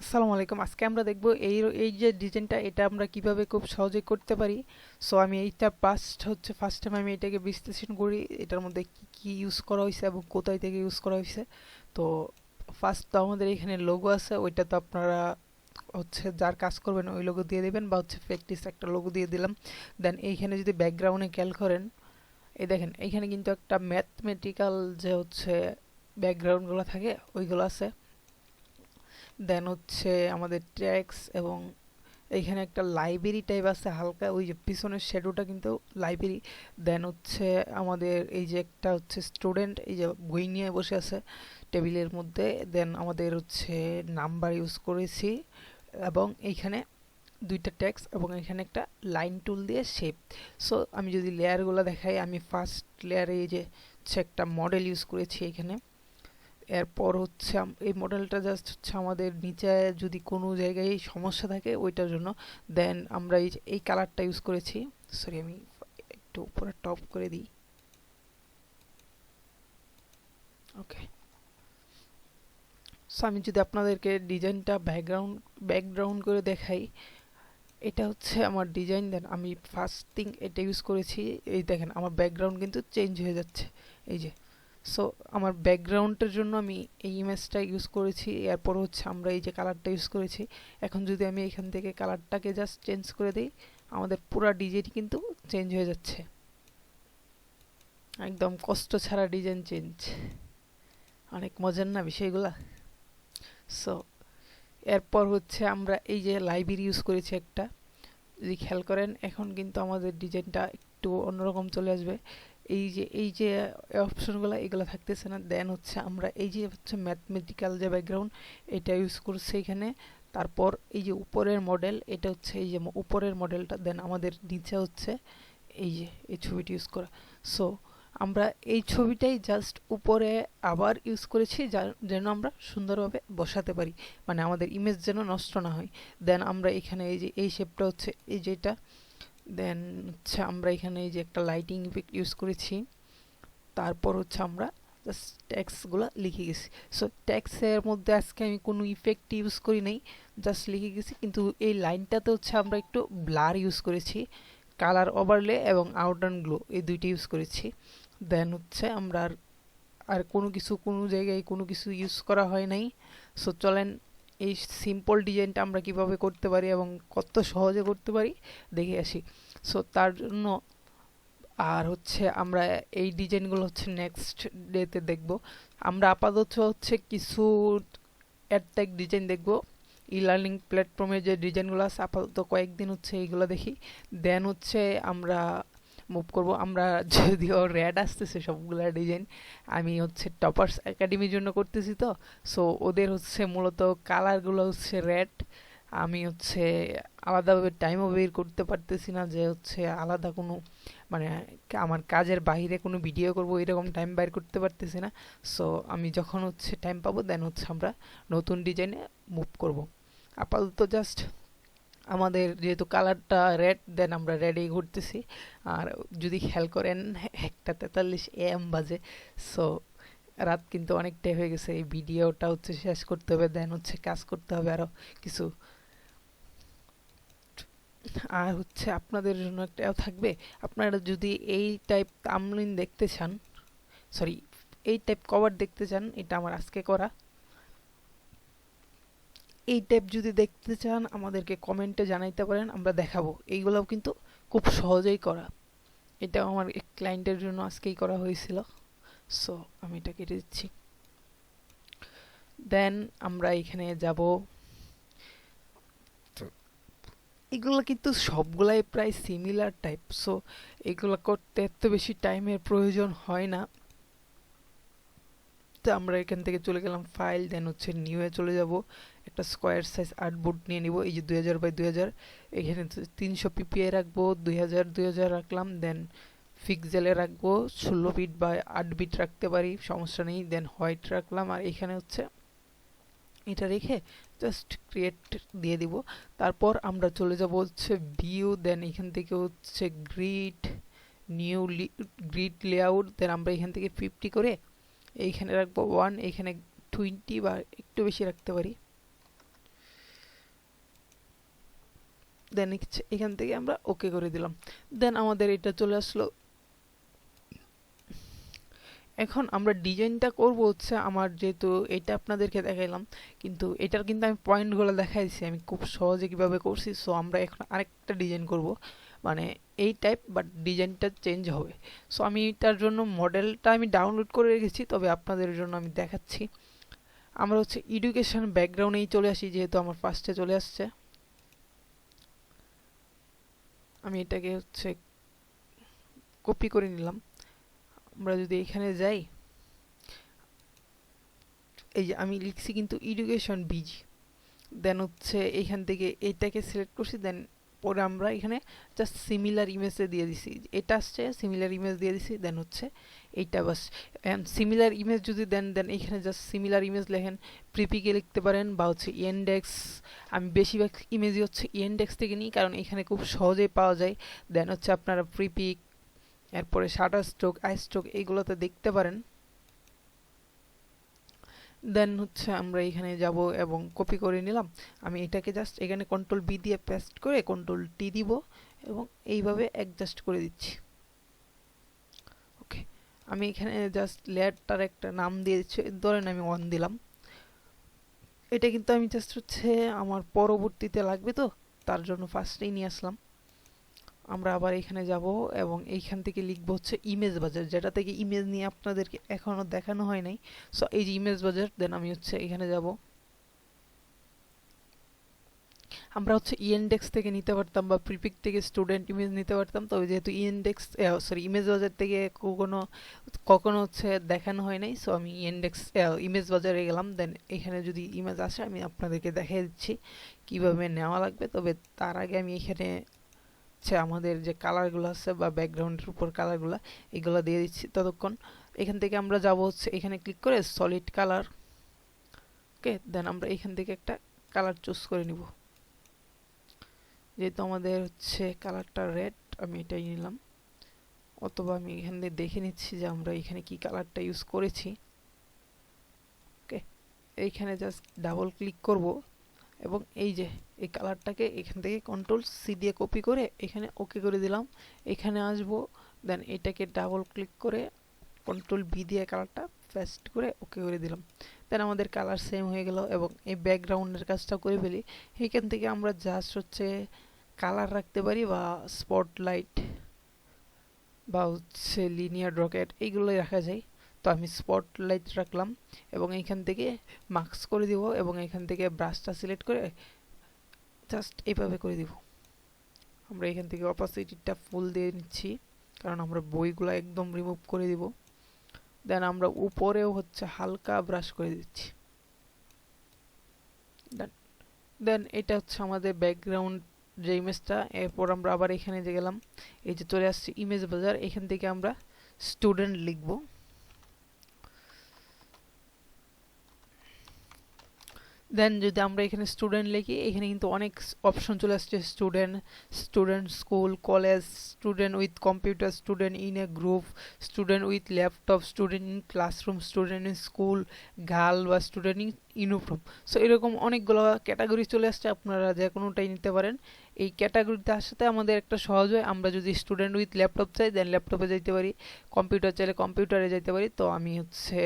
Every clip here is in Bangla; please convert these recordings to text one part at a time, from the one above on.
আসসালামু আলাইকুম। আজকে আমরা দেখব এই যে ডিজাইনটা, এটা আমরা কিভাবে খুব সহজে করতে পারি। সো আমি এইটা ফার্স্ট টাইম আমি এটাকে বিশ্লেষণ করি, এটার মধ্যে কি কি ইউজ করা হয়েছে এবং কোথায় থেকে ইউজ করা হয়েছে। তো ফার্স্ট তো আমাদের এখানে লোগো আছে, ওইটা তো আপনারা যার কাজ করবেন ওই লোগো দিয়ে দিবেন, বা প্র্যাকটিস একটা লোগো দিয়ে দিলাম। দেন এইখানে যদি ব্যাকগ্রাউন্ডে খেয়াল করেন, এই দেখেন এইখানে কিন্তু একটা ম্যাথমেটিক্যাল যে ব্যাকগ্রাউন্ডগুলো থাকে ওইগুলো আছে। দেন আমাদের ট্যাক্স, এবং এইখানে একটা লাইব্রেরি টাইপ আছে হালকা, ওই যে পিছনের শ্যাডোটা কিন্তু লাইব্রেরি। দেন আমাদের এই যে একটা স্টুডেন্ট, এই যে বই নিয়ে বসে আছে টেবিলের মধ্যে। দেন আমাদের নাম্বার ইউজ করেছি, এবং এইখানে দুইটা ট্যাক্স, এবং এখানে একটা লাইন টুল দিয়ে শেপ। সো আমি যদি লেয়ারগুলো দেখাই, আমি ফার্স্ট লেয়ারে এই যে একটা মডেল ইউজ করেছি এখানে। এরপর এই মডেলটা জাস্ট আমাদের নিচে যদি কোনো জায়গায় সমস্যা থাকে ওইটার জন্য। দেন আমরা এই কালারটা ইউজ করেছি। সরি, আমি একটু উপরে টপ করে দিই। ওকে, সো আমি যদি আপনাদেরকে ডিজাইনটা ব্যাকগ্রাউন্ড করে দেখাই, এটা আমার ডিজাইন। দেন আমি ফার্স্ট থিং এটা ইউজ করেছি। এই দেখেন আমার ব্যাকগ্রাউন্ড কিন্তু চেঞ্জ হয়ে যাচ্ছে, এই যে। সো আমার ব্যাকগ্রাউন্ডের জন্য আমি এই ইমেজটা ইউজ করেছি। এরপর আমরা এই যে কালারটা ইউজ করেছি। এখন যদি আমি এখান থেকে কালারটাকে জাস্ট চেঞ্জ করে দিই, আমাদের পুরো ডিজাইন কিন্তু চেঞ্জ হয়ে যাচ্ছে, একদম কষ্ট ছাড়া ডিজাইন চেঞ্জ। অনেক মজার না বিষয়গুলা? সো এরপর আমরা এই যে লাইব্রেরি ইউজ করেছি একটা, যদি খেয়াল করেন এখন কিন্তু আমাদের ডিজাইনটা একটু অন্যরকম চলে আসবে। এই যে অপশনগুলো এগুলো থাকতেছে না। দেন আমরা এই যে ম্যাথমেটিক্যাল যে ব্যাকগ্রাউন্ড, এটা ইউজ করছি এখানে। তারপর এই যে উপরের মডেল, এটা এই যে উপরের মডেলটা। দেন আমাদের নিচে এই যে এই ছবিটি ইউজ করা। সো আমরা এই ছবিটাই জাস্ট উপরে আবার ইউজ করেছি, যেন আমরা সুন্দরভাবে বসাতে পারি, মানে আমাদের ইমেজ যেন নষ্ট না হয়। দেন আমরা এখানে এই যে এই শেপটা এই যেটা। দেন আমরা এখানে এই যে একটা লাইটিং ইফেক্ট ইউজ করেছি। তারপর আমরা জাস্ট ট্যাক্সগুলো লিখে গেছি। সো ট্যাক্সের মধ্যে আজকে আমি কোনো ইফেক্ট ইউজ করি নাই, জাস্ট লিখে গেছি। কিন্তু এই লাইনটাতে আমরা একটু ব্লার ইউজ করেছি, কালার ওভারলে এবং আউটলাইন গ্লো, এই দুইটা ইউজ করেছি। দেন আমরা আর কোনো জায়গায় কোনো কিছু ইউজ করা হয় নাই। সো চলেন এই সিম্পল ডিজাইনটা আমরা কিভাবে করতে পারি এবং কত সহজে করতে পারি দেখে আসি। সো তার জন্য আর আমরা এই ডিজাইনগুলো নেক্সট ডেতে দেখব। আমরা আপাতত কিছু অ্যাডটেক ডিজাইন দেখব। ই লার্নিং প্ল্যাটফর্মে যে ডিজাইনগুলো আছে আপাতত কয়েকদিন এইগুলো দেখি। দেন আমরা মুভ করব। আমরা যদিও র্যাড আসতেছে সবগুলা ডিজাইন, আমি টপার্স একাডেমির জন্য করতেছি, তো সো ওদের মূলত কালারগুলো রেড। আমি আলাদাভাবে টাইমও বের করতে পারতেছি না, যে আলাদা কোনো, মানে আমার কাজের বাইরে কোনো ভিডিও করব এরকম টাইম বের করতে পারতেছি না। সো আমি যখন টাইম পাবো দেন আমরা নতুন ডিজাইনে মুভ করব। আপাতত জাস্ট আমাদের যেহেতু কালারটা রেড, দেন আমরা রেডেই ঘুরতেছি। আর যদি খেয়াল করেন 1:43 AM বাজে। সো রাত কিন্তু অনেকটাই হয়ে গেছে, এই ভিডিওটা শেষ করতে হবে, দেন কাজ করতে হবে আরও কিছু। আর আপনাদের জন্য একটাও থাকবে, আপনারা যদি এই টাইপ থাম্বনেইল দেখতে চান, সরি এই টাইপ কভার দেখতে চান, এটা আমার আজকে করা, এই টাইপ যদি দেখতে চান আমাদেরকে কমেন্টে জানাইতে পারেন, আমরা দেখাবো। এইগুলোও কিন্তু খুব সহজেই করা। এটাও আমার এক ক্লায়েন্টের জন্য আজকেই করা হয়েছিল। সো আমি এটা কেটে দিচ্ছি। দেন আমরা এখানে যাব। এগুলো কিন্তু সবগুলাই প্রায় সিমিলার টাইপ, সো এগুলো করতে এত বেশি টাইমের প্রয়োজন হয় না। তো আমরা এখান থেকে চলে গেলাম ফাইল, দেন নিউ এ চলে যাব। একটা স্কোয়ার সাইজ আর্টবোর্ড নিয়ে নিব, এই যে 2000x2000। এখানে 300 ppi রাখবো, 2000x2000 রাখলাম। দেন পিক্সেলে রাখবো 16 বিট বা 8 বিট রাখতে পারি, সমস্যা নেই। দেন হোয়াইট রাখলাম, আর এখানে এটা রেখে জাস্ট ক্রিয়েট দিয়ে দিব। তারপর আমরা চলে যাব ভিউ, দেন এখান থেকে গ্রিড, নিউ গ্রিড লেআউট। দেন আমরা এখান থেকে 50 করে এইখানে রাখবো 1, এখানে 20 বা একটু বেশি রাখতে পারি। দেন এখান থেকে আমরা ওকে করে দিলাম। দেন আমাদের এটা চলে আসলো। এখন আমরা ডিজাইনটা করব হচ্ছে আমার, যেহেতু এটা আপনাদেরকে দেখাইলাম, কিন্তু এটার কিন্তু আমি পয়েন্টগুলো দেখাইছি আমি খুব সহজে কিভাবে করছি। সো আমরা এখন আরেকটা ডিজাইন করব, মানে এই টাইপ, বাট ডিজাইনটা চেঞ্জ হবে। সো আমি তার জন্য মডেলটা আমি ডাউনলোড করে রেখেছি, তবে আপনাদের জন্য আমি দেখাচ্ছি। আমরা হচ্ছে এডুকেশন ব্যাকগ্রাউন্ডেই চলে আসি, যেহেতু আমার ফার্স্টে চলে আসছে। আমি এটাকে হচ্ছে কপি করে নিলাম। আমরা যদি এখানে যাই, এই যে আমি লিখছি কিন্তু এডুকেশন বিজি, দেন হচ্ছে এইখান থেকে এইটাকে সিলেক্ট করছি, দেন পরে আমরা এখানে জাস্ট সিমিলার ইমেজে দিয়ে দিছি, এটা আসছে সিমিলার ইমেজ দিয়ে দিছি, দেন হচ্ছে এইটা বাস। সিমিলার ইমেজ যদি দেন এখানে জাস্ট সিমিলার ইমেজ লেখেন, প্রিপিকে লিখতে পারেন বা হচ্ছে ইন্ডেক্স। আমি বেশিরভাগ ইমেজই হচ্ছে ইন্ডেক্স থেকে নিই, কারণ এখানে খুব সহজেই পাওয়া যায়। দেন হচ্ছে আপনারা প্রিপিক, এরপরে শাটার স্ট্রোক, আই স্ট্রোক এইগুলোতে দেখতে পারেন। দেন হচ্ছে আমরা এখানে যাব এবং কপি করে নিলাম। আমি এটাকে জাস্ট এখানে কন্ট্রোল বি দিয়ে পেস্ট করে কন্ট্রোল টি দিব এবং এইভাবে অ্যাডজাস্ট করে দিচ্ছি। ওকে, আমি এখানে জাস্ট লেয়ারটার একটা নাম দিয়ে দিচ্ছি, ধরেন আমি 1 দিলাম। এটা কিন্তু আমি জাস্ট হচ্ছে আমার পরবর্তীতে লাগবে, তো তার জন্য ফার্স্টেই নিয়ে আসলাম। আমরা আবার এখানে যাব এবং এইখান থেকে লিখবো হচ্ছে ইমেজ বাজার, যেটা থেকে ইমেজ নিয়ে আপনাদেরকে এখনো দেখানো হয় নাই। সো এই যে ইমেজ বাজার, দেন আমি হচ্ছে এখানে যাব। আমরা হচ্ছে ইন্ডেক্স থেকে নিতে পারতাম বা প্রিপিক থেকে স্টুডেন্ট ইমেজ নিতে পারতাম, তবে যেহেতু ইমেজ বাজার থেকে কখনো হচ্ছে দেখানো হয় নাই, সো আমি ইমেজ বাজারে গেলাম। দেন এখানে যদি ইমেজ আসে আমি আপনাদেরকে দেখিয়ে দিচ্ছি কিভাবে নেওয়া লাগবে। তবে তার আগে আমি এখানে আমাদের যে কালারগুলো আছে বা ব্যাকগ্রাউন্ডের উপর কালারগুলো, এগুলো দিয়ে দিচ্ছি ততক্ষণ। এখান থেকে আমরা যাব হচ্ছে এখানে ক্লিক করে সলিড কালার। ওকে, দেন আমরা এখান থেকে একটা কালার চুজ করে নিব। যেহেতু আমাদের হচ্ছে কালারটা রেড, আমি এটাই নিলাম। অথবা আমি এখান থেকে দেখে নিচ্ছি যে আমরা এখানে কি কালারটা ইউজ করেছি। ওকে, এইখানে জাস্ট ডাবল ক্লিক করব এবং এই যে এই কালারটাকে এখান থেকে কন্ট্রোল সি দিয়ে কপি করে এখানে ওকে করে দিলাম। এখানে আসব, দেন এটাকে ডাবল ক্লিক করে কন্ট্রোল বি দিয়ে কালারটা পেস্ট করে ওকে করে দিলাম। দেন আমাদের কালার সেম হয়ে গেল এবং এই ব্যাকগ্রাউন্ডের কাজটা করে ফেলি। এইখান থেকে আমরা জাস্ট হচ্ছে কালার রাখতে পারি বা স্পটলাইট বা হচ্ছে লিনিয়ার রকেট, এইগুলোই রাখা যায়। তো আমি স্পটলাইট রাখলাম এবং এইখান থেকে মার্কস করে দিব এবং এখান থেকে ব্রাশটা সিলেক্ট করে জাস্ট এইভাবে করে দিব। আমরা এখান থেকে অপাসিটিটা ফুল দিয়ে নিচ্ছি, কারণ আমরা বইগুলো একদম রিমুভ করে দিব। দেন আমরা উপরেও হচ্ছে হালকা ব্রাশ করে দিচ্ছি। দেন এটা হচ্ছে আমাদের ব্যাকগ্রাউন্ড যে ইমেজটা। এরপর আমরা আবার এখানে যে গেলাম, এই যে চলে আসছে ইমেজ বাজার, এখান থেকে আমরা স্টুডেন্ট লিখব। দেন যদি আমরা এখানে স্টুডেন্ট লিখি, এখানে কিন্তু অনেক অপশন চলে আসছে, student school, college, student with computer, student in a group, student with laptop, student in classroom, student in school, girl বা স্টুডেন্ট ইন ইউনিফর্ম। সো এরকম অনেকগুলো ক্যাটাগরি চলে আসছে, আপনারা যে কোনোটাই নিতে পারেন। এই ক্যাটাগরিতে আসাতে আমাদের একটা সহজ হয়, আমরা যদি স্টুডেন্ট উইথ ল্যাপটপ চাই দেন ল্যাপটপে যাইতে পারি, কম্পিউটার চাইলে কম্পিউটারে যাইতে পারি। তো আমি হচ্ছে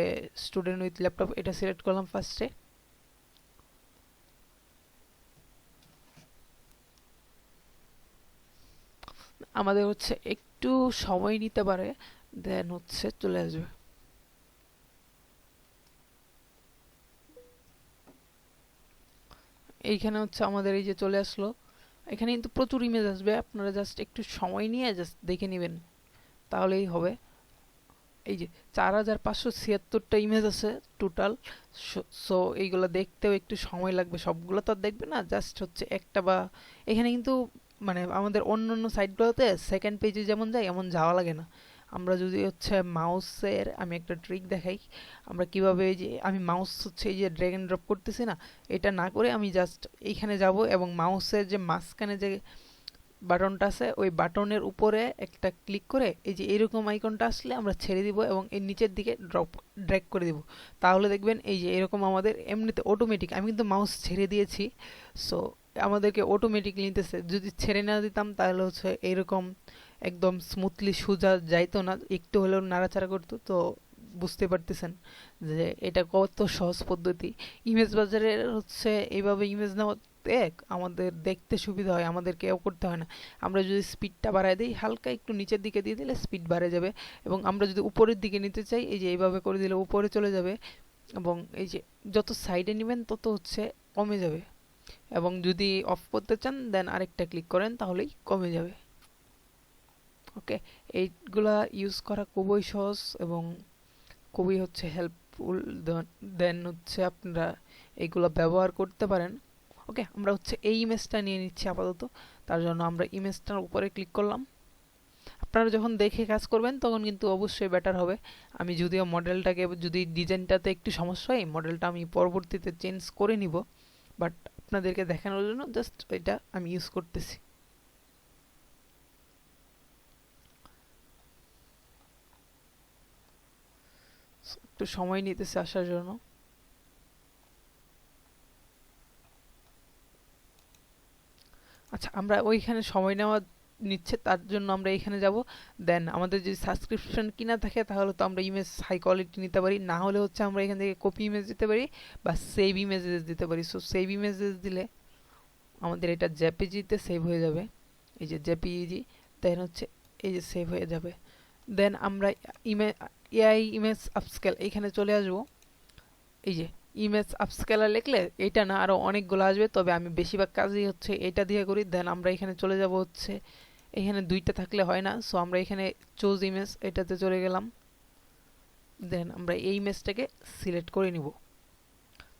স্টুডেন্ট উইথ ল্যাপটপ এটা সিলেক্ট করলাম ফার্স্টে। আমাদের হচ্ছে একটু সময় নিতে পারে, দেন হচ্ছে চলে আসবে। এইখানে হচ্ছে আমাদের এই যে চলে আসলো। এখানে কিন্তু প্রচুর ইমেজ আসবে, আপনারা জাস্ট একটু সময় নিয়ে জাস্ট দেখে নেবেন, তাহলেই হবে। এই যে 4576টা ইমেজ আছে টোটাল। সো এইগুলো দেখতেও একটু সময় লাগবে, সবগুলো তো আর দেখবে না, জাস্ট হচ্ছে একটা বা এখানে কিন্তু মানে আমাদের অন্য অন্য সাইটগুলোতে সেকেন্ড পেজে যেমন যায় এমন যাওয়া লাগে না। আমরা যদি হচ্ছে মাউসের আমি একটা ট্রিক দেখাই, আমরা কিভাবে এই যে আমি মাউস হচ্ছে এই যে ড্র্যাগ এন্ড ড্রপ করতেছি না, এটা না করে আমি জাস্ট এইখানে যাব এবং মাউসের যে মাঝখানে যে বাটনটা আছে ওই বাটনের উপরে একটা ক্লিক করে এই যে এরকম আইকনটা আসলে আমরা ছেড়ে দিব এবং এর নিচের দিকে ড্র্যাগ করে দিব। তাহলে দেখবেন এই যে এরকম আমাদের এমনিতে অটোমেটিক, আমি কিন্তু মাউস ছেড়ে দিয়েছি। সো আমাদেরকে অটোমেটিকলি নিতেছে। যদি ছেড়ে না দিতাম তাহলে হচ্ছে এরকম একদম স্মুথলি সোজা যাইতো না, একটু হলেও নাড়াচাড়া করতো। তো বুঝতে পারতেছেন যে এটা কত সহজ পদ্ধতি। ইমেজ বাজারে হচ্ছে এইভাবে ইমেজ নেওয়াতে আমাদের দেখতে সুবিধা হয়, আমাদের কেউ করতে হয় না। আমরা যদি স্পিডটা বাড়ায় দিই, হালকা একটু নিচের দিকে দিয়ে দিলে স্পিড বাড়ে যাবে। এবং আমরা যদি উপরের দিকে নিতে চাই, এই যে এইভাবে করে দিলে উপরে চলে যাবে। এবং এই যে যত সাইডে নেবেন তত হচ্ছে কমে যাবে। এবং যদি অফ করতে চান দেন আরেকটা ক্লিক করেন, তাহলেই কমে যাবে। ওকে, এইগুলা ইউজ করা খুবই সহজ এবং খুবই হচ্ছে হেল্পফুল। দেন হচ্ছে আপনারা এইগুলো ব্যবহার করতে পারেন। ওকে, আমরা হচ্ছে এই ইমেজটা নিয়ে নিচ্ছি আপাতত। তার জন্য আমরা ইমেজটার উপরে ক্লিক করলাম। আপনারা যখন দেখে কাজ করবেন তখন কিন্তু অবশ্যই বেটার হবে। আমি যদিও মডেলটাকে, যদি ডিজাইনটাতে একটু সমস্যা হয়, মডেলটা আমি পরবর্তীতে চেঞ্জ করে নিব, বাট আপনাদেরকে দেখানোর জন্য জাস্ট এটা আমি ইউজ করতেছি। একটু সময় নিতেছে আসার জন্য। আচ্ছা, আমরা ওইখানে সময় নেওয়া নিচ্ছে, তার জন্য আমরা এখানে যাব। দেন আমাদের যদি সাবস্ক্রিপশন কিনা থাকে তাহলে তো আমরা ইমেজ হাই কোয়ালিটি নিতে পারি, না হলে হচ্ছে আমরা এখান থেকে কপি ইমেজ দিতে পারি বা সেভ ইমেজেস দিতে পারি। সো সেভ ইমেজেস দিলে আমাদের এটা জেপিজিতে সেভ হয়ে যাবে। এই যে জেপিজি, দেন হচ্ছে এই যে সেভ হয়ে যাবে। দেন আমরা এআই ইমেজ আপস্কেল এখানে চলে আসব। এই যে ইমেজ আপস্কেলার লিখলে এটা না, আরও অনেকগুলো আসবে, তবে আমি বেশিরভাগ কাজই হচ্ছে এটা দিয়ে করি। দেন আমরা এখানে চলে যাব হচ্ছে, এখানে দুইটা থাকলে হয় না, সো আমরা এখানে চুজ ইমেজ এটাতে চলে গেলাম। দেন আমরা এই ইমেজটাকে সিলেক্ট করে নিব।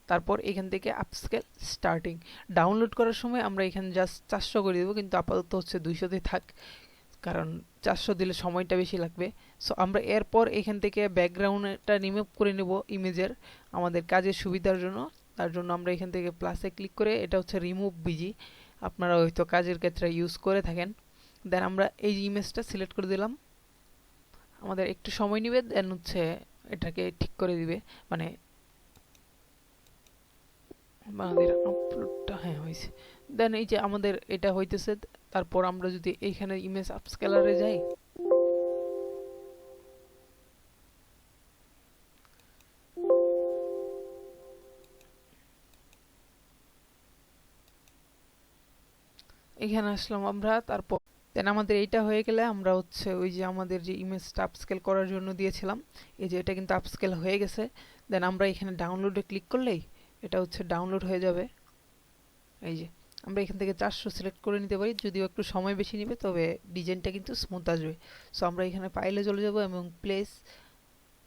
তারপর এখান থেকে আপস্কেল স্টার্টিং ডাউনলোড করার সময় আমরা এখানে জাস্ট 400 করে দেবো, কিন্তু আপাতত হচ্ছে 200-তে থাক, কারণ 400 দিলে সময়টা বেশি লাগবে। সো আমরা এরপর এখান থেকে ব্যাকগ্রাউন্ডটা রিমুভ করে নেব ইমেজের, আমাদের কাজের সুবিধার জন্য। তার জন্য আমরা এখান থেকে প্লাসে ক্লিক করে, এটা হচ্ছে রিমুভ বিজি, আপনারা হয়তো কাজের ক্ষেত্রে ইউজ করে থাকেন। দেন আমরা এই ইমেজটা সিলেক্ট করে দিলাম। আমাদের একটু সময় নেবে, দেন হচ্ছে এটাকে ঠিক করে দিবে, মানে আমাদের আপলোডটা হ্যাঁ হয়েছে। দেন এই যে আমাদের এটা হইতেছে। তারপর আমরা যদি এইখানে ইমেজ আপস্কেলারে যাই, এখানে আসলাম আমরা। তারপর দেন আমাদের এইটা হয়ে গেলে আমরা হচ্ছে ওই যে আমাদের যে ইমেজটা আপস্কেল করার জন্য দিয়েছিলাম, এই যে এটা কিন্তু আপস্কেল হয়ে গেছে। দেন আমরা এখানে ডাউনলোডে ক্লিক করলেই এটা হচ্ছে ডাউনলোড হয়ে যাবে। এই যে আমরা এখান থেকে 400 সিলেক্ট করে নিতে পারি, যদিও একটু সময় বেশি নেবে, তবে ডিজাইনটা কিন্তু স্মুথ আসবে। সো আমরা এখানে ফাইলে চলে যাব এবং প্লেস,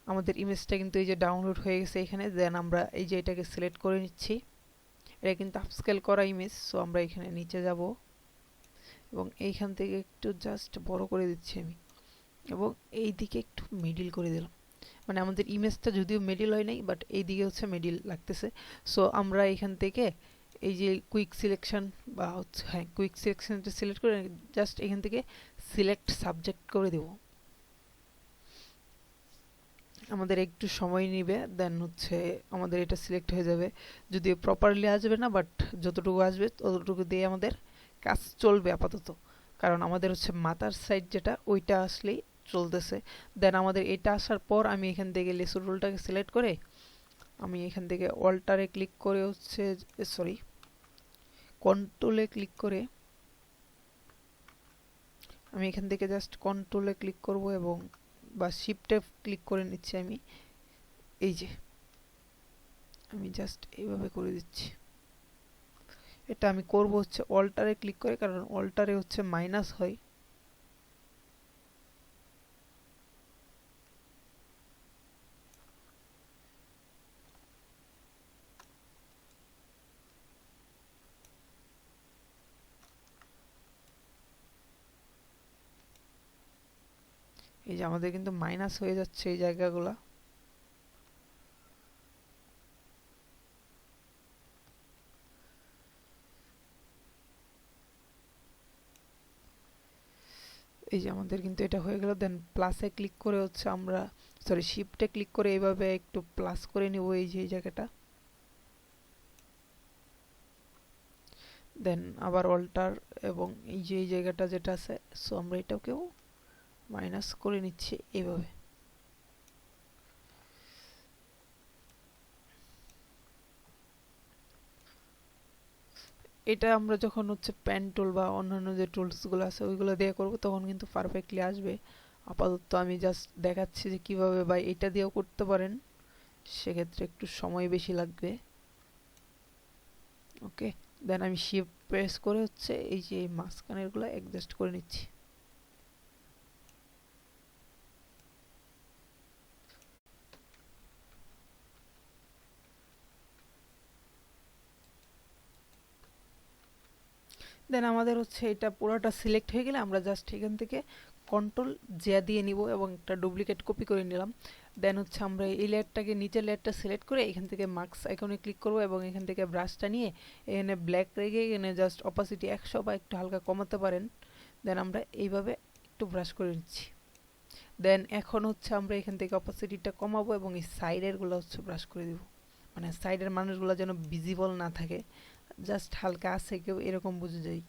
আমাদের ইমেজটা কিন্তু এই যে ডাউনলোড হয়ে গেছে এখানে। দেন আমরা এই যে এটাকে সিলেক্ট করে নিচ্ছি, এটা কিন্তু আপস্কেল করা ইমেজ। সো আমরা এখানে নিচে যাব এবং এইখান থেকে একটু জাস্ট বড় করে দিচ্ছি আমি, এবং এই দিকে একটু মিডিল করে দিলাম। মানে আমাদের ইমেজটা যদিও মিডিল হয় নাই, বাট এই দিকে হচ্ছে মিডিল লাগতেছে। সো আমরা এখান থেকে এই যে কুইক সিলেকশন বা হচ্ছে, হ্যাঁ কুইক সিলেকশনটা সিলেক্ট করে জাস্ট এখান থেকে সিলেক্ট সাবজেক্ট করে দেব। আমাদের একটু সময় নিবে, দেন হচ্ছে আমাদের এটা সিলেক্ট হয়ে যাবে। যদিও প্রপারলি আসবে না, বাট যতটুকু আসবে ততটুকু দিয়ে আমাদের কাজ চলবে আপাতত, কারণ আমাদের হচ্ছে মাথার সাইড যেটা ওইটা আসলেই চলতেছে। দেন আমাদের এটা আসার পর আমি এখান থেকে লেসু রুলটাকে সিলেক্ট করে আমি এখান থেকে অল্টারে ক্লিক করে হচ্ছে, সরি কন্ট্রোলে ক্লিক করে আমি এখান থেকে জাস্ট কন্ট্রোলে ক্লিক করব এবং বা শিফটে ক্লিক করে নিচ্ছি আমি। এই যে আমি জাস্ট এইভাবে করে দিচ্ছি। এটা আমি করব হচ্ছে অল্টারে ক্লিক করে, কারণ অল্টারে হচ্ছে মাইনাস হয়। এই যে আমাদের কিন্তু মাইনাস হয়ে যাচ্ছে এই জায়গাগুলা। এই যে আমাদের কিন্তু এটা হয়ে গেল। দেন প্লাসে ক্লিক করে হচ্ছে আমরা, সরি শিফটে ক্লিক করে এইভাবে একটু প্লাস করে নিব এই যে এই জায়গাটা। দেন আবার অল্টার, এবং এই যে এই জায়গাটা যেটা আছে, সো আমরা এটাকেও মাইনাস করে নিচ্ছি এইভাবে। এটা আমরা যখন হচ্ছে পেন টুল বা অন্যান্য যে টুলসগুলো আছে ওইগুলো দিয়ে করবো তখন কিন্তু পারফেক্টলি আসবে। আপাতত আমি জাস্ট দেখাচ্ছি যে কিভাবে, বা এটা দিয়েও করতে পারেন, সেক্ষেত্রে একটু সময় বেশি লাগবে। ওকে, দেন আমি শিফট প্রেস করে হচ্ছে এই যে মাঝখানেরগুলো অ্যাডজাস্ট করে নিচ্ছি। দেন আমাদের হচ্ছে এটা পুরোটা সিলেক্ট হয়ে গেলে আমরা জাস্ট এখান থেকে কন্ট্রোল জে দিয়ে নিব এবং একটা ডুপ্লিকেট কপি করে নিলাম। দেন হচ্ছে আমরা এই লেয়ারটাকে, নিচের লেয়ারটা সিলেক্ট করে এখান থেকে মার্কস আইকনে ক্লিক করব এবং এখান থেকে ব্রাশটা নিয়ে এখানে ব্ল্যাক রেখে এখানে জাস্ট অপাসিটি 100 বা একটু হালকা কমাতে পারেন। দেন আমরা এইভাবে একটু ব্রাশ করে নিচ্ছি। দেন এখন হচ্ছে আমরা এখান থেকে অপাসিটিটা কমাবো এবং এই সাইডের গুলো হচ্ছে ব্রাশ করে দিব, মানে সাইডের মানুষগুলো যেন ভিজিবল না থাকে, জাস্ট হালকা আছে কেউ এরকম বুঝে যায়।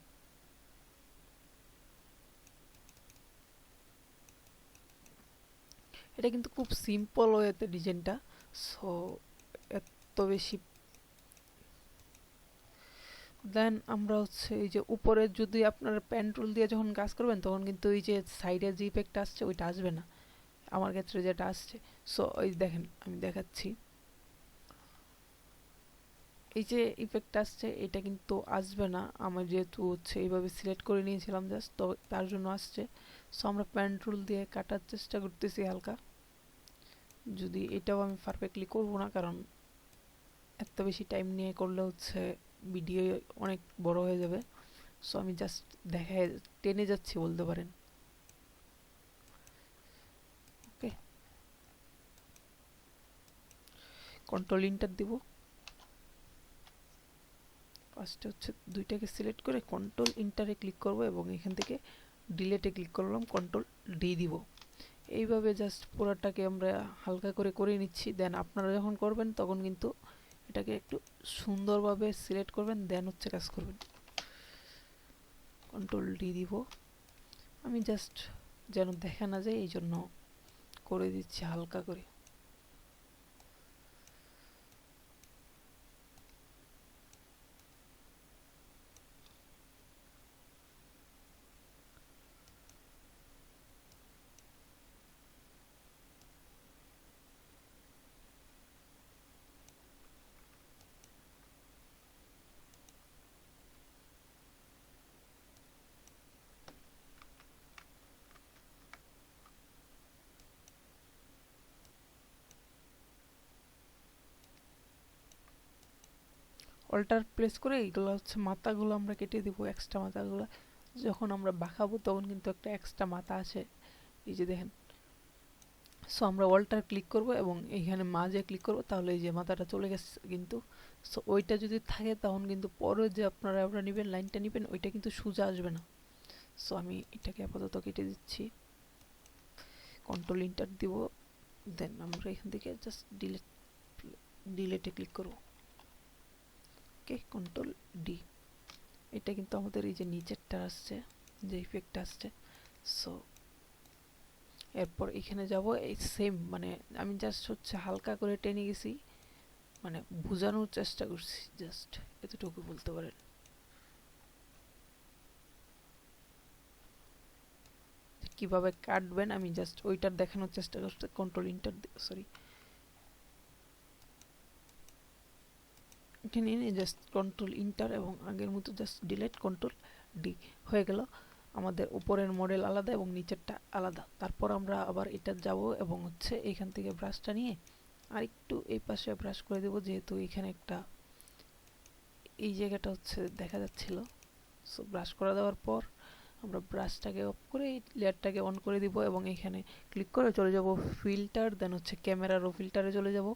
এটা কিন্তু খুব সিম্পল ওয়েতে ডিজাইনটা, সো এত বেশি। দেন আমরা হচ্ছে এই যে উপরে যদি আপনার পেন টুল দিয়ে যখন কাজ করবেন তখন কিন্তু এই যে সাইডে যে ইফেক্টটা আসছে ওইটা আসবে না, আমার ক্ষেত্রে যেটা আসছে। সো ওই দেখেন আমি দেখাচ্ছি, এই যে ইফেক্টটা আসছে এটা কিন্তু আসবে না, আমার যেহেতু হচ্ছে এইভাবে সিলেক্ট করে নিয়েছিলাম জাস্ট, তো তার জন্য আসছে। সো আমরা পেন টুল দিয়ে কাটার চেষ্টা করতেছি হালকা, যদি এটাও আমি পারফেক্টলি করব না, কারণ এত বেশি টাইম নিয়ে করলে হচ্ছে ভিডিও অনেক বড় হয়ে যাবে। সো আমি জাস্ট দেখায় টেনে যাচ্ছি বলতে পারেন। ওকে, কন্ট্রোল ইন্টার দিব। ফার্স্টে হচ্ছে দুইটাকে সিলেক্ট করে কন্ট্রোল ইন্টারে ক্লিক করব এবং এখান থেকে ডিলেটে ক্লিক করলাম, কন্ট্রোল ডি দিব। এইভাবে জাস্ট পুরোটাকে আমরা হালকা করে করে নিচ্ছি। দেন আপনারা যখন করবেন তখন কিন্তু এটাকে একটু সুন্দরভাবে সিলেক্ট করবেন, দেন হচ্ছে কাজ করবেন। কন্ট্রোল ডি দিব, আমি জাস্ট যেন দেখা না যায় এই জন্য করে দিচ্ছি হালকা করে। অল্টার প্লেস করে এইগুলো হচ্ছে মাথাগুলো আমরা কেটে দিব, এক্সট্রা মাথাগুলো। যখন আমরা বাঁকাবো তখন কিন্তু একটা এক্সট্রা মাথা আসে, এই যে দেখেন। সো আমরা অল্টার ক্লিক করব এবং এইখানে মাঝে ক্লিক করব, তাহলে এই যে মাথাটা চলে গেছে কিন্তু। সো ওইটা যদি থাকে তখন কিন্তু পরে যে আপনারা নেবেন, লাইনটা নেবেন, ওইটা কিন্তু সোজা আসবে না। সো আমি এটাকে আপাতত কেটে দিচ্ছি, কন্ট্রোল ইন্টার দিব। দেন আমরা এখান থেকে জাস্ট ডিলেটে ক্লিক করব। ওকে, কন্ট্রোল ডি। এটা কিন্তু আমাদের এই যে নিচেরটা আসছে, যে ইফেক্টটা আসছে। সো এরপর এখানে যাব, এই সেম মানে আমি জাস্ট হচ্ছে হালকা করে টেনে গেছি, মানে বোঝানোর চেষ্টা করছি, জাস্ট এতটুকু বলতে পারেন। কিভাবে কাটবেন আমি জাস্ট ওইটার দেখানোর চেষ্টা করছি। কন্ট্রোল ইন্টার, সরি, এখানে এনে জাস্ট কন্ট্রোল ইন্টার এবং আগের মতো জাস্ট ডিলিট, কন্ট্রোল ডি, হয়ে গেল। আমাদের উপরের মডেল আলাদা এবং নিচেরটা আলাদা। তারপর আমরা আবার এটা যাব এবং হচ্ছে এখান থেকে ব্রাশটা নিয়ে আর একটু এই পাশে ব্রাশ করে দেব, যেহেতু এখানে একটা এই জায়গাটা হচ্ছে দেখা যাচ্ছিল। সো ব্রাশ করে দেওয়ার পর আমরা ব্রাশটাকে অফ করে এই লেয়ারটাকে অন করে দিব এবং এখানে ক্লিক করে চলে যাব ফিল্টার, দেন হচ্ছে ক্যামেরা রো ফিল্টারে চলে যাব।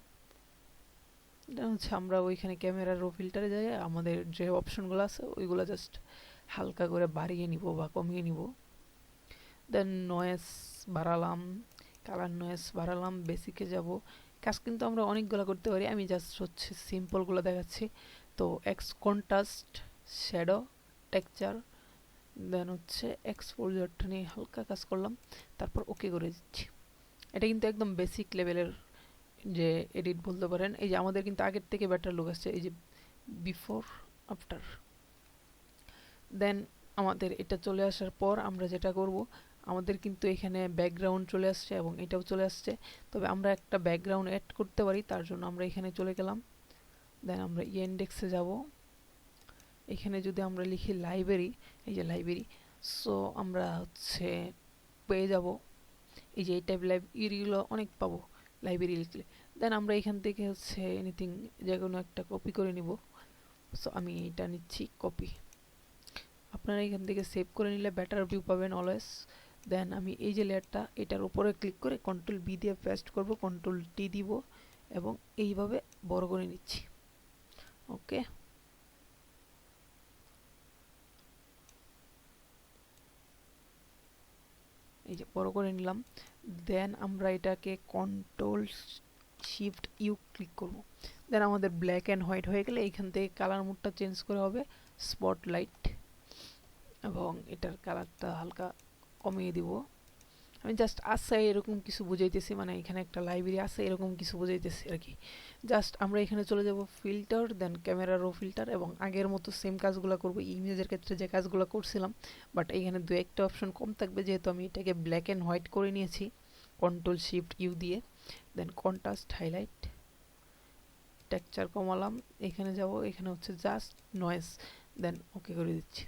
দেন হচ্ছে আমরা ওইখানে ক্যামেরা রো ফিল্টারে যাই, আমাদের যে অপশনগুলো আছে ওইগুলো জাস্ট হালকা করে বাড়িয়ে নিব বা কমিয়ে নিব। দেন নয়েস বাড়ালাম, কালার নয়েস বাড়ালাম, বেসিকে যাব। কাজ কিন্তু আমরা অনেকগুলো করতে পারি, আমি জাস্ট হচ্ছে সিম্পলগুলো দেখাচ্ছি। তো এক্স কন্ট্রাস্ট শ্যাডো, টেক্সচার, দেন হচ্ছে এক্সপোজারটা নিয়ে হালকা কাজ করলাম, তারপর ওকে করে দিচ্ছি। এটা কিন্তু একদম বেসিক লেভেলের যে এডিট বলতে পারেন। এই যে আমাদের কিন্তু আগের থেকে বেটার লুক আসছে, এই যে বিফোর আফটার। দেন আমাদের এটা চলে আসার পর আমরা যেটা করব, আমাদের কিন্তু এখানে ব্যাকগ্রাউন্ড চলে আসছে এবং এটাও চলে আসছে, তবে আমরা একটা ব্যাকগ্রাউন্ড অ্যাড করতে পারি, তার জন্য আমরা এখানে চলে গেলাম। দেন আমরা ইন্ডেক্সে যাব, এখানে যদি আমরা লিখি লাইব্রেরি, এই যে লাইব্রেরি, সো আমরা হচ্ছে পেয়ে যাব এই যে এই টাইপ লাইব্রেরিগুলো অনেক পাবো লাইব্রেরি লিখলে। দেন আমরা এখান থেকে হচ্ছে এনিথিং যে কোনো একটা কপি করে নিব। সো আমি এটা নিচ্ছি কপি, আপনারা এখান থেকে সেভ করে নিলে বেটার ভিউ পাবেন অলওয়েজ। দেন আমি এই যে লেয়ারটা এটার উপরে ক্লিক করে কন্ট্রোল বি দিয়ে পেস্ট করব, কন্ট্রোল টি দিব এবং এইভাবে বড় করে নিচ্ছি। ওকে, এই যে বড় করে নিলাম। দেন আমরা এটাকে কন্ট্রোল শিফট ইউ ক্লিক করব। দেন আমাদের ব্ল্যাক অ্যান্ড হোয়াইট হয়ে গেলে এখান থেকে কালার মোডটা চেঞ্জ করে হবে স্পটলাইট এবং এটার কালারটা হালকা কমিয়ে দিব। আমি জাস্ট আছে এরকম কিছু বুঝাইতেছি, মানে এখানে একটা লাইব্রেরি আছে এরকম কিছু বুঝাইতেছি আর কি। জাস্ট আমরা এখানে চলে যাব ফিল্টার, দেন ক্যামেরা রো ফিল্টার, এবং আগের মতো সেম কাজগুলো করব ইমেজের ক্ষেত্রে যে কাজগুলো করছিলাম, বাট এখানে দু একটা অপশন কম থাকবে যেহেতু আমি এটাকে ব্ল্যাক অ্যান্ড হোয়াইট করে নিয়েছি কন্ট্রোল শিফট ইউ দিয়ে। দেন কন্ট্রাস্ট, হাইলাইট, টেক্সচার কমালাম, এখানে যাব, এখানে হচ্ছে জাস্ট নয়েজ, দেন ওকে করে দিচ্ছি।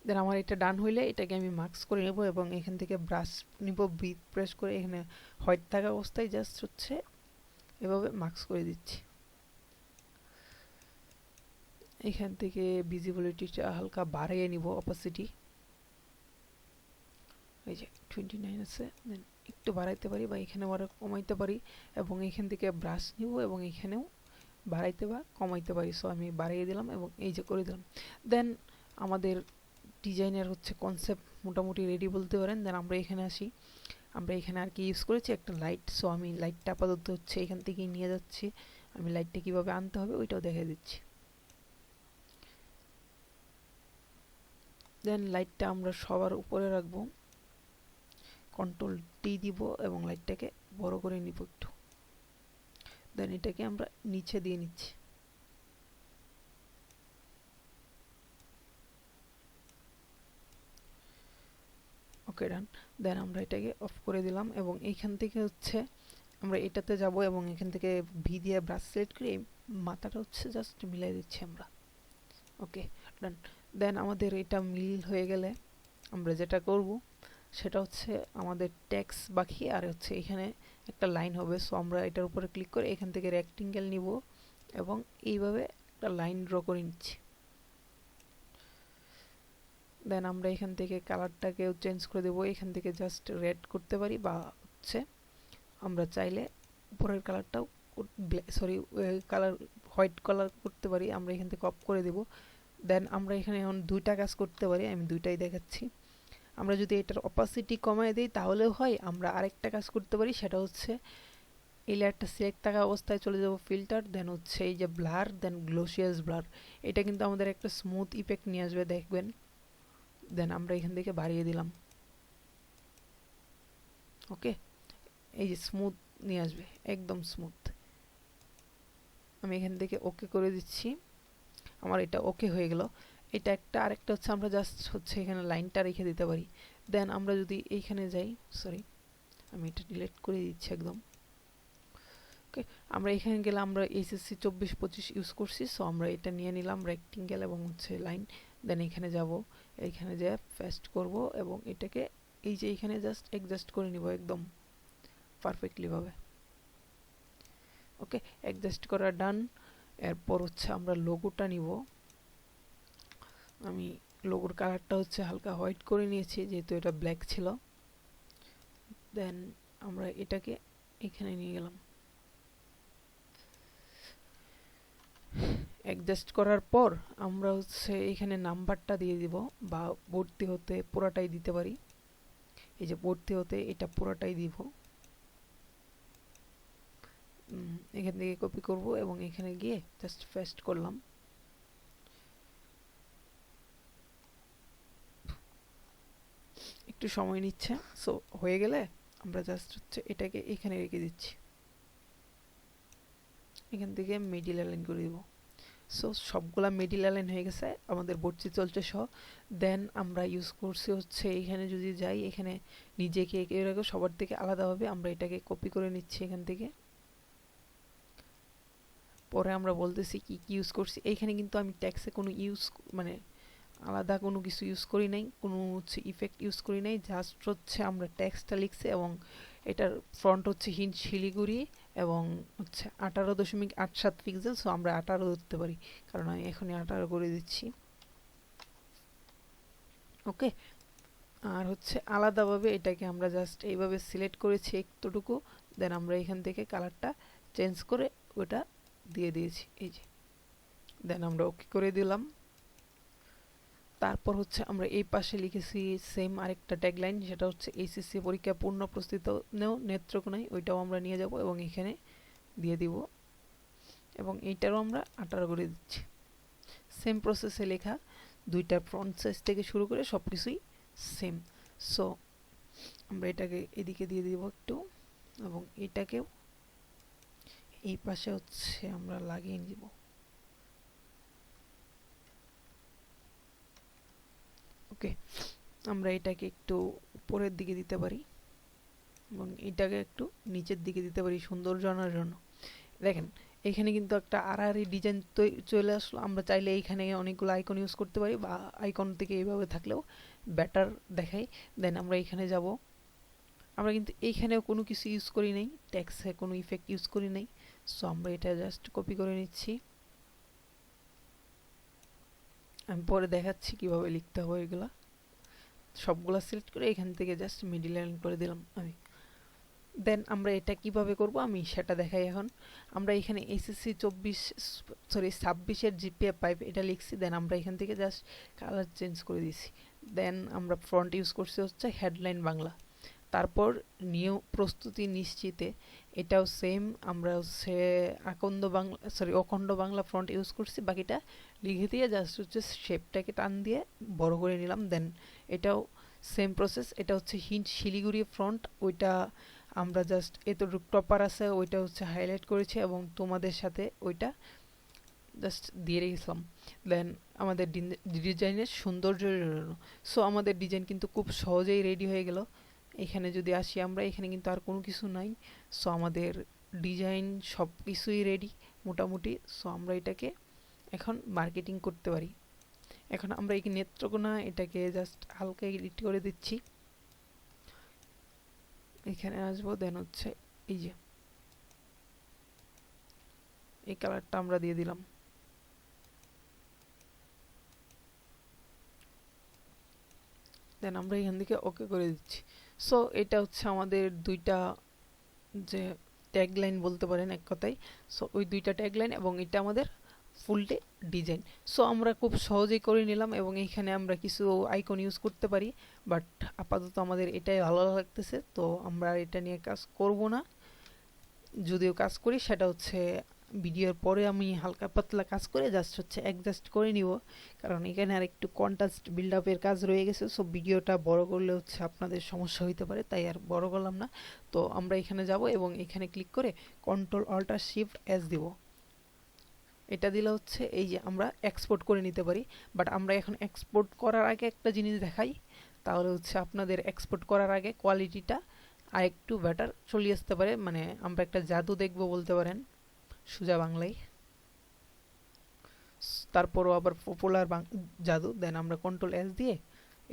দেন আমার এটা ডান হইলে এটাকে আমি মার্কস করে নেব এবং এখান থেকে ব্রাশ নিব, ব্রিথ প্রেস করে এখানে হোয়াইট থাকা অবস্থায় জাস্ট হচ্ছে এভাবে মার্কস করে দিচ্ছি। এখান থেকে ভিজিবিলিটিটা হালকা বাড়িয়ে নিব, অপাসিটি এই যে 29 আছে, দেন একটু বাড়াইতে পারি বা এখানে আবার কমাইতে পারি, এবং এখান থেকে ব্রাশ নিব এবং এখানেও বাড়াইতে বা কমাইতে পারি। সো আমি বাড়িয়ে দিলাম এবং এই যে করে দিলাম। দেন আমাদের ডিজাইনের হচ্ছে কনসেপ্ট মোটামুটি রেডি বলতে পারেন। দেন আমরা এখানে আসি, আমরা এখানে আর কি ইউজ করেছি একটা লাইট। সো আমি লাইটটা আপাতত হচ্ছে এখান থেকেই নিয়ে যাচ্ছি, আমি লাইটটা কিভাবে আনতে হবে ওইটাও দেখিয়ে দিচ্ছি। দেন লাইটটা আমরা সবার উপরে রাখবো, কন্ট্রোল টি দিব এবং লাইটটাকে বড় করে নিব একটু। দেন এটাকে আমরা নিচে দিয়ে নিচ্ছি। ওকে ডান। দেন আমরা এটাকে অফ করে দিলাম এবং এইখান থেকে হচ্ছে আমরা এটাতে যাব এবং এখান থেকে ভি দিয়ে ব্রাশ সিলেক্ট করে মাথাটা হচ্ছে জাস্ট মিলাই দিচ্ছি আমরা। ওকে ডান। দেন আমাদের এটা মিল হয়ে গেলে আমরা যেটা করব সেটা হচ্ছে আমাদের টেক্সট বাকি আর হচ্ছে এখানে একটা লাইন হবে। সো আমরা এটার উপরে ক্লিক করে এখান থেকে রেক্টেঙ্গেল নিব এবং এইভাবে একটা লাইন ড্র করে নিচ্ছি। দেন আমরা এখান থেকে কালারটাকেও চেঞ্জ করে দেবো, এখান থেকে জাস্ট রেড করতে পারি বা হচ্ছে আমরা চাইলে উপরের কালারটাও কালার হোয়াইট কালার করতে পারি, আমরা এখান থেকে অফ করে দেব। দেন আমরা এখানে এখন দুইটা কাজ করতে পারি, আমি দুইটাই দেখাচ্ছি। আমরা যদি এটার অপাসিটি কমায় দিই তাহলেও হয়, আমরা আরেকটা কাজ করতে পারি, সেটা হচ্ছে এই লেয়ারটা সিলেক্ট থাকা অবস্থায় চলে যাব ফিল্টার, দেন হচ্ছে এই যে ব্লার, দেন গ্লোসিয়াস ব্লার, এটা কিন্তু আমাদের একটা স্মুথ ইফেক্ট নিয়ে আসবে দেখবেন। দেন আমরা এখান থেকে বাড়িয়ে দিলাম। ওকে, এই যে স্মুথ নিয়ে আসবে, একদম স্মুথ। আমি এখান থেকে ওকে করে দিচ্ছি, আমার এটা ওকে হয়ে গেল। এটা একটা, আরেকটা হচ্ছে আমরা জাস্ট হচ্ছে এখানে লাইনটা রেখে দিতে পারি। দেন আমরা যদি এইখানে যাই, সরি আমি এটা ডিলিট করে দিচ্ছি একদম। ওকে, আমরা এখানে গেলে আমরা এইচএসসি 24-25 ইউজ করছি। সো আমরা এটা নিয়ে নিলাম রেক্টেঙ্গেল এবং হচ্ছে লাইন। দেন এখানে যাব, এইখানে যা পেস্ট করব এবং এটাকে এই যে এখানে জাস্ট অ্যাডজাস্ট করে নিব একদম পারফেক্টলি ভাবে। ওকে, অ্যাডজাস্ট করা ডান। এরপর হচ্ছে আমরা লোগোটা নিব, আমি লোগোর কালারটা হচ্ছে হালকা হোয়াইট করে নিয়েছি যেহেতু এটা ব্ল্যাক ছিল। দেন আমরা এটাকে এখানে নিয়ে গেলাম, অ্যাডজাস্ট করার পর আমরা হচ্ছে এখানে নাম্বারটা দিয়ে দিব বা ভর্তি হতে পুরাটাই দিতে পারি। এই যে ভর্তি হতে এটা পুরাটাই দিব। এখান থেকে কপি করব এবং এখানে গিয়ে জাস্ট পেস্ট করলাম। একটু সময় নিচ্ছে। সো হয়ে গেলে আমরা জাস্ট হচ্ছে এটাকে এখানে রেখে দিচ্ছি, এখান থেকে মিডিল অ্যালাইন করে দিব। সো সবগুলা মিডিল অ্যালাইন হয়ে গেছে আমাদের বর্চি চলছে সহ। দেন আমরা ইউজ করছি হচ্ছে এখানে যদি যাই, এখানে নিজেকে এরকম সবার থেকে আলাদাভাবে আমরা এটাকে কপি করে নিচ্ছি এখান থেকে। পরে আমরা বলতেছি কি কি ইউজ করছি। এইখানে কিন্তু আমি ট্যাক্সে কোনো ইউজ মানে আলাদা কোনো কিছু ইউজ করি নাই, কোনো হচ্ছে ইফেক্ট ইউজ করি নাই, জাস্ট হচ্ছে আমরা ট্যাক্সটা লিখছি এবং এটার ফ্রন্ট হচ্ছে হিন্ট শিলিগুড়ি এবং হচ্ছে 18.87 পিক্সেল। সো আমরা 18 ধরতে পারি, কারণ আমি এখনই 18 করে দিচ্ছি। ওকে, আর হচ্ছে আলাদাভাবে এটাকে আমরা জাস্ট এইভাবে সিলেক্ট করেছি একটুটুকু, দেন আমরা এখান থেকে কালারটা চেঞ্জ করে ওটা দিয়ে দিয়েছি এই যে। দেন আমরা ওকে করে দিলাম। তারপর হচ্ছে আমরা এই পাশে লিখেছি সেম আরেকটা ট্যাগলাইন, সেটা হচ্ছে এইচএসসি পরীক্ষা পূর্ণ প্রস্তুত নেত্রকোনায়, ওইটাও আমরা নিয়ে যাব এবং এখানে দিয়ে দিব এবং এইটারও আমরা 18 করে দিচ্ছি। সেম প্রসেসে লেখা, দুইটা ফ্রন্ট সাইজ থেকে শুরু করে সব কিছুই সেম। সো আমরা এটাকে এদিকে দিয়ে দিব একটু এবং এটাকেও এই পাশে হচ্ছে আমরা লাগিয়ে দিব। ওকে, আমরা এটাকে একটু উপরের দিকে দিতে পারি এবং এটাকে একটু নিচের দিকে দিতে পারি সৌন্দর্য আনার জন্য। দেখেন এখানে কিন্তু একটা আড়াআড়ি ডিজাইন চলে আসলো। আমরা চাইলে এইখানে অনেকগুলো আইকন ইউজ করতে পারি বা আইকন থেকে এইভাবে থাকলেও বেটার দেখায়। দেন আমরা এখানে যাব, আমরা কিন্তু এইখানেও কোনো কিছু ইউজ করি নাই, ট্যাক্সে কোনো ইফেক্ট ইউজ করি নাই। সো আমরা এটা জাস্ট কপি করে নিচ্ছি, আমি পরে দেখাচ্ছি কিভাবে লিখতে হবে এগুলা। সবগুলা সিলেক্ট করে এখান থেকে জাস্ট মিডিল লাইন করে দিলাম আমি। দেন আমরা এটা কিভাবে করব আমি সেটা দেখাই এখন। আমরা এখানে এসএসসি 26 জিপিএ 5 এটা লিখছি, দেন আমরা এখান থেকে জাস্ট কালার চেঞ্জ করে দিয়েছি। দেন আমরা ফ্রন্ট ইউজ করছি হচ্ছে হেডলাইন বাংলা। তারপর নিউ প্রস্তুতি নিশ্চিতে, এটাও সেম, আমরা হচ্ছে অখণ্ড বাংলা ফ্রন্ট ইউজ করছি, বাকিটা লিখে দিয়ে জাস্ট হচ্ছে শেপটাকে টান দিয়ে বড় করে নিলাম। দেন এটাও সেম প্রসেস, এটা হচ্ছে হিন্ট শিলিগুড়ি ফ্রন্ট, ওইটা আমরা জাস্ট এতটুকু টপার আছে ওইটা হচ্ছে হাইলাইট করেছি এবং তোমাদের সাথে ওইটা জাস্ট দিয়ে রেখেছিলাম। দেন আমাদের ডিজাইনের সৌন্দর্যের জন্য, সো আমাদের ডিজাইন কিন্তু খুব সহজেই রেডি হয়ে গেল। এখানে যদি আসি আমরা, এখানে কিন্তু আর কোনো কিছু নাই। সো আমাদের ডিজাইন সব কিছুই রেডি মোটামুটি। সো আমরা এটাকে এখন মার্কেটিং করতে পারি। এখন আমরা এই নেত্রকোনা এটাকে জাস্ট হালকা এডিট করে দিচ্ছি, এখানে আসবো। দেন হচ্ছে এই যে এই কালারটা আমরা দিয়ে দিলাম। দেন আমরা এখান থেকে ওকে করে দিচ্ছি। সো এটা হচ্ছে আমাদের দুইটা যে ট্যাগলাইন বলতে পারেন এক কথায়। সো ওই দুইটা ট্যাগলাইন এবং এটা আমাদের ফুলটে ডিজাইন। সো আমরা খুব সহজেই করে নিলাম এবং এইখানে আমরা কিছু আইকন ইউজ করতে পারি, বাট আপাতত আমাদের এটাই ভালো লাগতেছে, তো আমরা এটা নিয়ে কাজ করব না। যদিও কাজ করি সেটা হচ্ছে ভিডিওর পরে আমি হালকা পাতলা কাজ করে জাস্ট হচ্ছে অ্যাডজাস্ট করে নিব, কারণ এখানে আর একটু কন্ট্রাস্ট বিল্ড আপের কাজ রয়ে গেছে। সো ভিডিওটা বড় করলে হচ্ছে আপনাদের সমস্যা হইতে পারে, তাই আর বড় করলাম না। তো আমরা এখানে যাব এবং এখানে ক্লিক করে কন্ট্রোল অল্টার শিফট এস দিব। এটা দিলে হচ্ছে এই যে আমরা এক্সপোর্ট করে নিতে পারি। বাট আমরা এখন এক্সপোর্ট করার আগে একটা জিনিস দেখাই, তাহলে হচ্ছে আপনাদের এক্সপোর্ট করার আগে কোয়ালিটিটা আর একটু বেটার চলে আসতে পারে। মানে আমরা একটা জাদু দেখবো বলতে পারেন সোজা বাংলায়, তারপরও আবার পপুলার জাদু। দেন আমরা কন্ট্রোল এস দিয়ে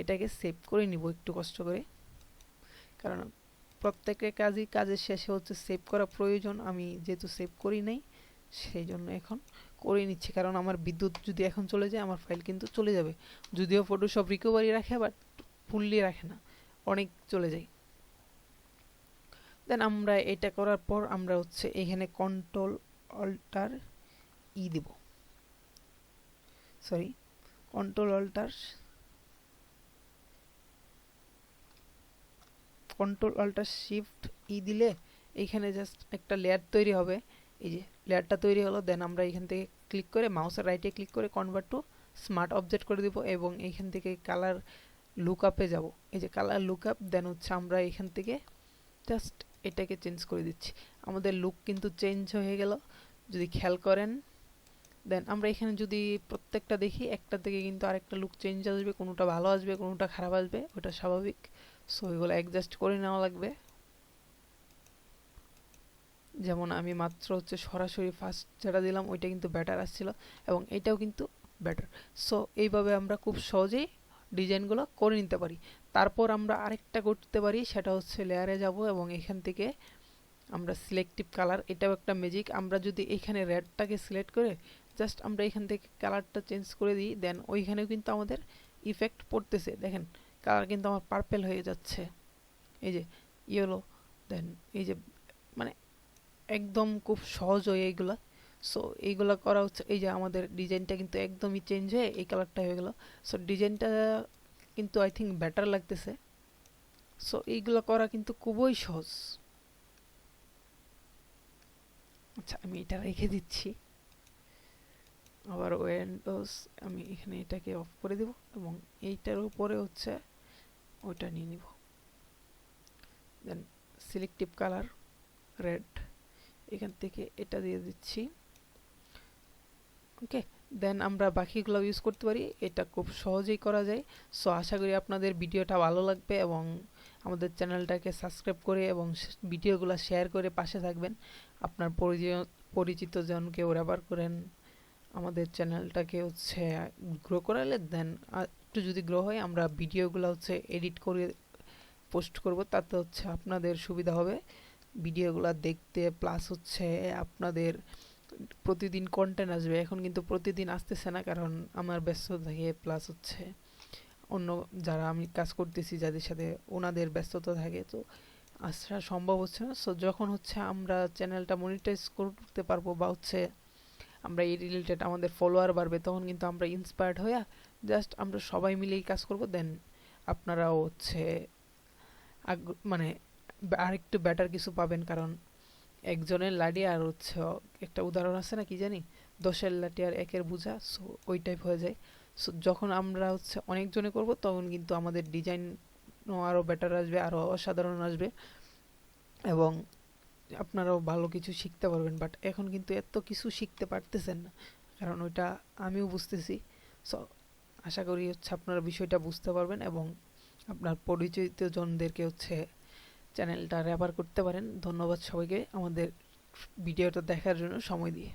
এটাকে সেভ করে নিব একটু কষ্ট করে, কারণ প্রত্যেকের কাজের শেষে হচ্ছে সেভ করা প্রয়োজন। আমি যেহেতু সেভ করি নাই সেই জন্য এখন করে নিচ্ছি, কারণ আমার বিদ্যুৎ যদি এখন চলে যায় আমার ফাইল কিন্তু চলে যাবে। যদিও ফটোশপ রিকভারি রাখে, বাট ফুললি রাখে না, অনেক চলে যায়। দেন আমরা এটা করার পর আমরা হচ্ছে এখানে কন্ট্রোল অল্টার ই দিব, সরি কন্ট্রোল অল্টার শিফট ই দিলে এইখানে জাস্ট একটা লেয়ার তৈরি হবে, এই যে লেয়ারটা তৈরি হলো। দেন আমরা এখান থেকে ক্লিক করে মাউসের রাইটে ক্লিক করে কনভার্ট টু স্মার্ট অবজেক্ট করে দিব এবং এইখান থেকে কালার লুকআপে যাব। এই যে কালার লুকআপ, দেন হচ্ছে আমরা এখান থেকে জাস্ট এটাকে চেঞ্জ করে দিচ্ছি। আমাদের লুক কিন্তু চেঞ্জ হয়ে গেল যদি খেয়াল করেন। দেন আমরা এখানে যদি প্রত্যেকটা দেখি, একটা থেকে কিন্তু আরেকটা লুক চেঞ্জ আসবে, কোনোটা ভালো আসবে কোনোটা খারাপ আসবে, ওটা স্বাভাবিক। সো এগুলো অ্যাডজাস্ট করে নেওয়া লাগবে। যেমন আমি মাত্র হচ্ছে সরাসরি ফার্স্ট যেটা দিলাম ওইটা কিন্তু ব্যাটার আসছিল এবং এটাও কিন্তু ব্যাটার। সো এইভাবে আমরা খুব সহজেই ডিজাইনগুলো করে নিতে পারি। তারপর আমরা আরেকটা করতে পারি, সেটা হচ্ছে লেয়ারে যাব এবং এখান থেকে আমরা সিলেক্টিভ কালার, এটাও একটা ম্যাজিক। আমরা যদি এখানে রেডটাকে সিলেক্ট করে জাস্ট আমরা এখান থেকে কালারটা চেঞ্জ করে দিই, দেন ওইখানেও কিন্তু আমাদের ইফেক্ট পড়তেছে। দেখেন কালার কিন্তু আমার পার্পেল হয়ে যাচ্ছে, এই যে ইয়েলো। দেন এই যে মানে একদম খুব সহজ হয়ে এইগুলা। সো এইগুলা করা হচ্ছে, এই যে আমাদের ডিজাইনটা কিন্তু একদমই চেঞ্জ হয়ে এই কালারটা হয়ে গেল। সো ডিজাইনটা কিন্তু আই থিঙ্ক বেটার লাগতেছে। সো এইগুলো করা কিন্তু খুবই সহজ। আচ্ছা আমি এটা রেখে দিচ্ছি, আবার উইন্ডোজ আমি এখানে এটাকে অফ করে দেব এবং এইটার উপরে হচ্ছে ওইটা নিয়ে নিব। দেন সিলেক্টিভ কালার রেড, এখান থেকে এটা দিয়ে দিচ্ছি। ওকে, দেন আমরা বাকিগুলো ইউজ করতে পারি, এটা খুব সহজেই করা যায়। সো আশা করি আপনাদের ভিডিওটা ভালো লাগবে এবং আমাদের চ্যানেলটাকে সাবস্ক্রাইব করে এবং ভিডিওগুলো শেয়ার করে পাশে থাকবেন। আপনার পরিচিত জনকেও রেফার করেন আমাদের চ্যানেলটাকে হচ্ছে গ্রো করালে। দেন একটু যদি গ্রো হয় আমরা ভিডিওগুলো হচ্ছে এডিট করে পোস্ট করব, তাতে হচ্ছে আপনাদের সুবিধা হবে ভিডিওগুলো দেখতে, প্লাস হচ্ছে আপনাদের প্রতিদিন কন্টেন্ট আসবে। এখন কিন্তু প্রতিদিন আসতেছে না, কারণ আমার ব্যস্ত থাকে, প্লাস হচ্ছে অন্য যারা আমি কাজ করতেছি যাদের সাথে ওনাদের ব্যস্ততা থাকে, তো আসা সম্ভব হচ্ছে না। সো যখন হচ্ছে আমরা চ্যানেলটা মনিটাইজ করতে পারবো বা হচ্ছে আমরা এই রিলেটেড আমাদের ফলোয়ার বাড়বে, তখন কিন্তু আমরা ইন্সপায়ার্ড হয়ে জাস্ট আমরা সবাই মিলেই কাজ করব। দেন আপনারাও হচ্ছে মানে আরেকটু বেটার কিছু পাবেন, কারণ একজনের লাডি আর হচ্ছে একটা উদাহরণ আছে না কি জানি, 10-এর লাঠি আর 1-এর বোঝা। সো ওই টাইপ হয়ে যায়। সো যখন আমরা হচ্ছে অনেকজনে করব তখন কিন্তু আমাদের ডিজাইন আরও বেটার আসবে, আরও অসাধারণ আসবে এবং আপনারাও ভালো কিছু শিখতে পারবেন। বাট এখন কিন্তু এত কিছু শিখতে পারতেছেন না, কারণ ওইটা আমিও বুঝতেছি। সো আশা করি হচ্ছে আপনারা বিষয়টা বুঝতে পারবেন এবং আপনার পরিচিত জনদেরকে হচ্ছে চ্যানেলটা রেফার করতে পারেন। ধন্যবাদ সবাইকে আমাদের ভিডিওটা দেখার জন্য সময় দিয়ে।